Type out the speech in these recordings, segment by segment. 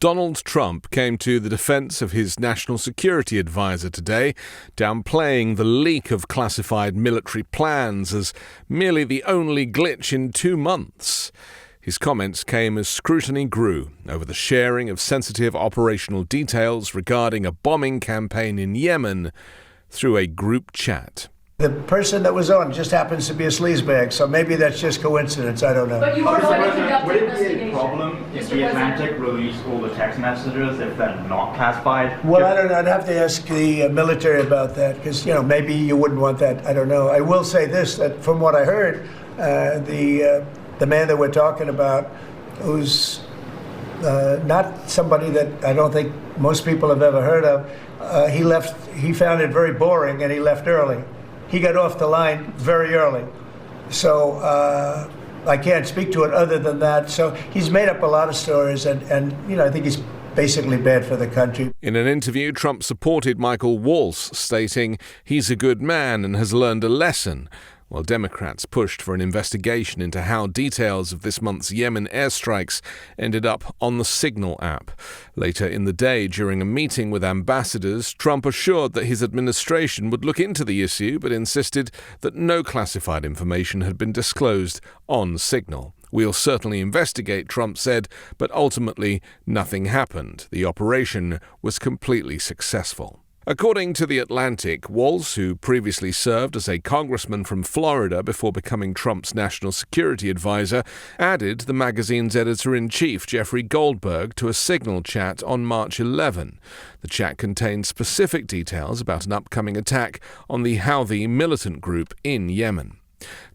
Donald Trump came to the defense of his national security advisor today, downplaying the leak of classified military plans as merely the only glitch in 2 months. His comments came as scrutiny grew over the sharing of sensitive operational details regarding a bombing campaign in Yemen through a group chat. The person that was on just happens to be a sleazebag, so maybe that's just coincidence. I don't know. But you were going to conduct would an it be a investigation. problem if the Atlantic released all the text messages if they're not classified? Well, I don't know. I'd have to ask the military about that because, maybe you wouldn't want that. I don't know. I will say this, that from what I heard, the man that we're talking about, who's not somebody that I don't think most people have ever heard of, he found it very boring and he left early. He got off the line very early. So I can't speak to it other than that. So he's made up a lot of stories and I think he's basically bad for the country. In an interview, Trump supported Michael Waltz, stating he's a good man and has learned a lesson, while Democrats pushed for an investigation into how details of this month's Yemen airstrikes ended up on the Signal app. Later in the day, during a meeting with ambassadors, Trump assured that his administration would look into the issue, but insisted that no classified information had been disclosed on Signal. "We'll certainly investigate," Trump said, but ultimately nothing happened. The operation was completely successful. According to The Atlantic, Waltz, who previously served as a congressman from Florida before becoming Trump's national security advisor, added the magazine's editor-in-chief, Jeffrey Goldberg, to a Signal chat on March 11. The chat contained specific details about an upcoming attack on the Houthi militant group in Yemen.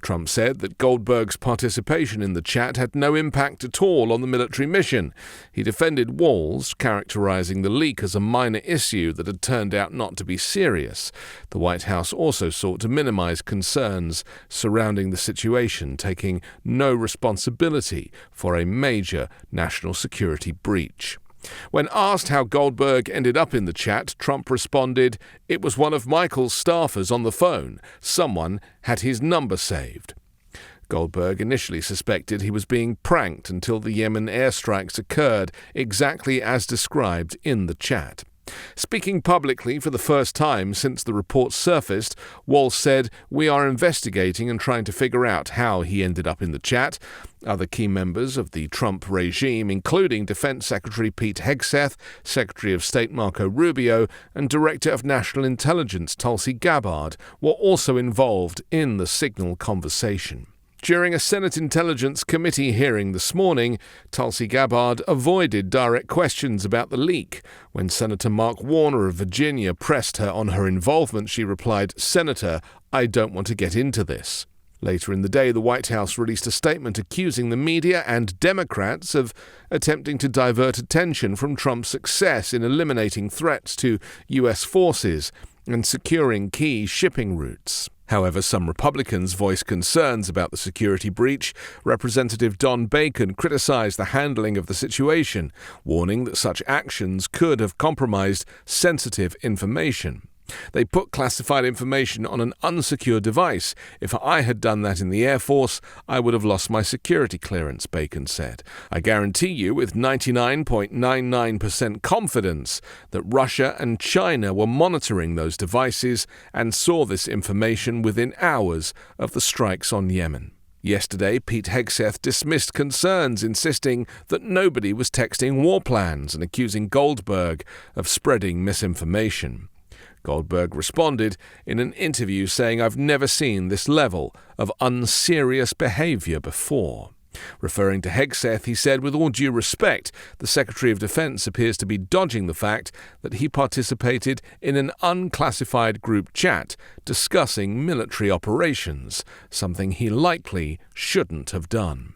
Trump said that Goldberg's participation in the chat had no impact at all on the military mission. He defended Waltz, characterizing the leak as a minor issue that had turned out not to be serious. The White House also sought to minimize concerns surrounding the situation, taking no responsibility for a major national security breach. When asked how Goldberg ended up in the chat, Trump responded, "It was one of Michael's staffers on the phone. Someone had his number saved." Goldberg initially suspected he was being pranked until the Yemen airstrikes occurred, exactly as described in the chat. Speaking publicly for the first time since the report surfaced, Waltz said, "We are investigating and trying to figure out how he ended up in the chat." Other key members of the Trump regime, including Defense Secretary Pete Hegseth, Secretary of State Marco Rubio, and Director of National Intelligence Tulsi Gabbard, were also involved in the Signal conversation. During a Senate Intelligence Committee hearing this morning, Tulsi Gabbard avoided direct questions about the leak. When Senator Mark Warner of Virginia pressed her on her involvement, she replied, "Senator, I don't want to get into this." Later in the day, the White House released a statement accusing the media and Democrats of attempting to divert attention from Trump's success in eliminating threats to U.S. forces and securing key shipping routes. However, some Republicans voiced concerns about the security breach. Representative Don Bacon criticized the handling of the situation, warning that such actions could have compromised sensitive information. "They put classified information on an unsecure device. If I had done that in the Air Force, I would have lost my security clearance," Bacon said. "I guarantee you with 99.99% confidence that Russia and China were monitoring those devices and saw this information within hours of the strikes on Yemen." Yesterday, Pete Hegseth dismissed concerns, insisting that nobody was texting war plans and accusing Goldberg of spreading misinformation. Goldberg responded in an interview saying, "I've never seen this level of unserious behavior before." Referring to Hegseth, he said, "With all due respect, the Secretary of Defense appears to be dodging the fact that he participated in an unclassified group chat discussing military operations, something he likely shouldn't have done."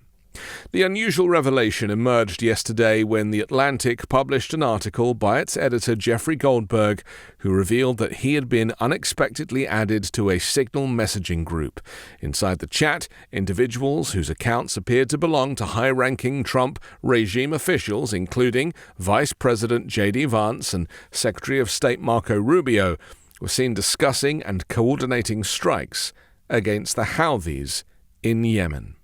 The unusual revelation emerged yesterday when The Atlantic published an article by its editor Jeffrey Goldberg, who revealed that he had been unexpectedly added to a Signal messaging group. Inside the chat, individuals whose accounts appeared to belong to high-ranking Trump regime officials, including Vice President J.D. Vance and Secretary of State Marco Rubio, were seen discussing and coordinating strikes against the Houthis in Yemen.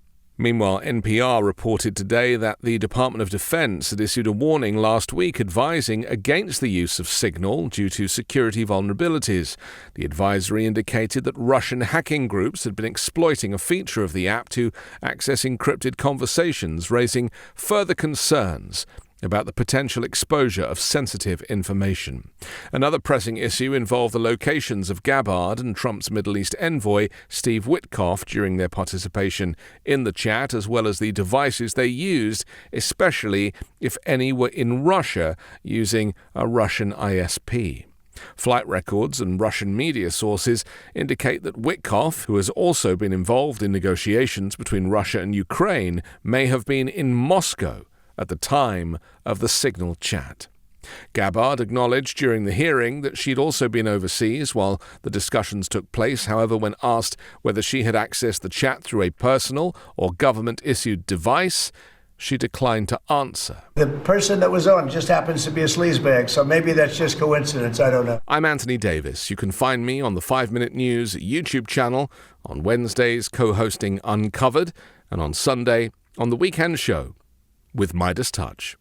Meanwhile, NPR reported today that the Department of Defense had issued a warning last week advising against the use of Signal due to security vulnerabilities. The advisory indicated that Russian hacking groups had been exploiting a feature of the app to access encrypted conversations, raising further concerns about the potential exposure of sensitive information. Another pressing issue involved the locations of Gabbard and Trump's Middle East envoy, Steve Witkoff, during their participation in the chat, as well as the devices they used, especially if any were in Russia using a Russian ISP. Flight records and Russian media sources indicate that Witkoff, who has also been involved in negotiations between Russia and Ukraine, may have been in Moscow at the time of the Signal chat. Gabbard acknowledged during the hearing that she'd also been overseas while the discussions took place. However, when asked whether she had accessed the chat through a personal or government-issued device, she declined to answer. The person that was on just happens to be a sleazebag, so maybe that's just coincidence. I don't know. I'm Anthony Davis. You can find me on the 5 Minute News YouTube channel, on Wednesdays co-hosting Uncovered, and on Sunday on The Weekend Show with Midas Touch.